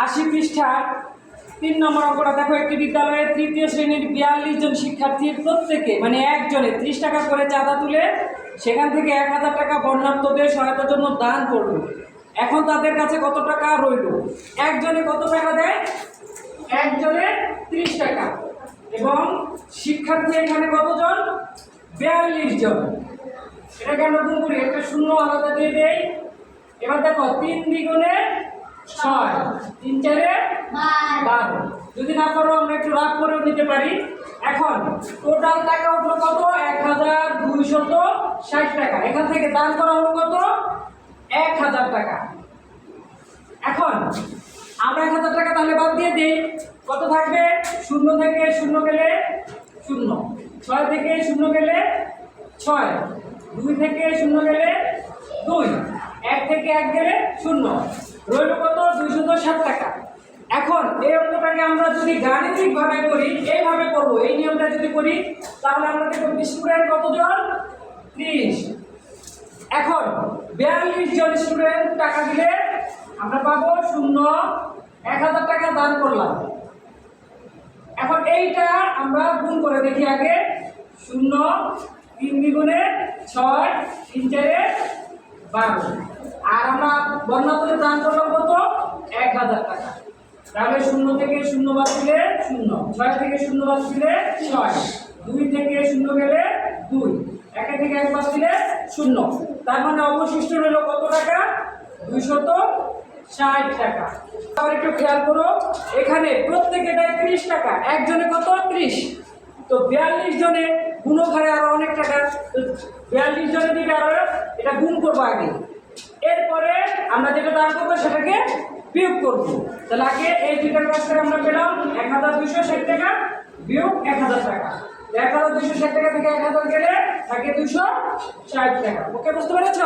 80 পৃষ্ঠা 3 নম্বর অঙ্কটা দেখো। একটি বিদ্যালয়ে তৃতীয় শ্রেণীর 42 জন শিক্ষার্থীর প্রত্যেকে মানে একজনে 30 টাকা করে চাঁদা তুলে সেখান থেকে 1000 টাকা বন্যার্তদের সহায়তার জন্য দান করল। এখন তাদের কাছে কত টাকা রইল? একজনে কত টাকা দেয়? একজনে 30 টাকা। এবং শিক্ষার্থী এখানে কতজন? 42 জন। এটাকে আমরা গুণ করি, একটা শূন্য আলাদা দিয়ে দেই। এবার দেখো 3 দ্বিগুণে 6, 3 4 12। যদি না করো আমরা একটু রাগ করেও নিতে পারি। এখন টোটাল টাকা উঠলো কত? 1260 টাকা। এখান থেকে দান করা হলো কত? 1000 টাকা। এখন আমরা 1000 টাকা তাহলে বাদ দিয়ে দিই। কত থাকবে? 0 থেকে 0 গেলে 0, 6 থেকে 0 গেলে 6, 2 থেকে 0 গেলে 2, 1 থেকে 1 গেলে 0, রইল কত? 260 টাকা। এখন এই অঙ্কটাকে আমরা যদি গাণিতিকভাবে করি, এইভাবে করব, এই নিয়মটা যদি করি তাহলে আমরা দেখব স্টুডেন্ট কতজন? 30। এখন 42 জন স্টুডেন্ট টাকা দিলে আমরা পাবো 0, 1000 টাকা দান করলাম। এখন এইটা আমরা গুণ করে দেখি আগে। 0, 3 দ্বিগুণে 6, 3 4 12। আর আমরা বন্যার্তদের দান করলাম কত? 1000 টাকা। তাহলে 0 থেকে 0 বাদ দিলে 0, 6 থেকে 0 বাদ দিলে 6, 2 থেকে 0 গেলে 2, 1 থেকে 1 বাদ দিলে 0। তার মানে অবশিষ্ট রইল কত টাকা? 260 টাকা। আবার একটু খেয়াল করো, এখানে প্রত্যেকে দেয় 30 টাকা, একজনে কত? 30। তো 42 জনে গুণকারে আরো অনেক টাকা, তো 42 জনে দিবে আরো, এটা গুণ করবো আগে। এরপরে আমরা যেটা দান করবো সেটাকে বিয়োগ করবো। তাহলে আগে এই দুইটার কাছ থেকে আমরা পেলাম 1260 টাকা বিয়োগ 1000 টাকা। 1260 টাকা থেকে 1000 গেলে থাকে 260 টাকা। ওকে, বুঝতে পেরেছ?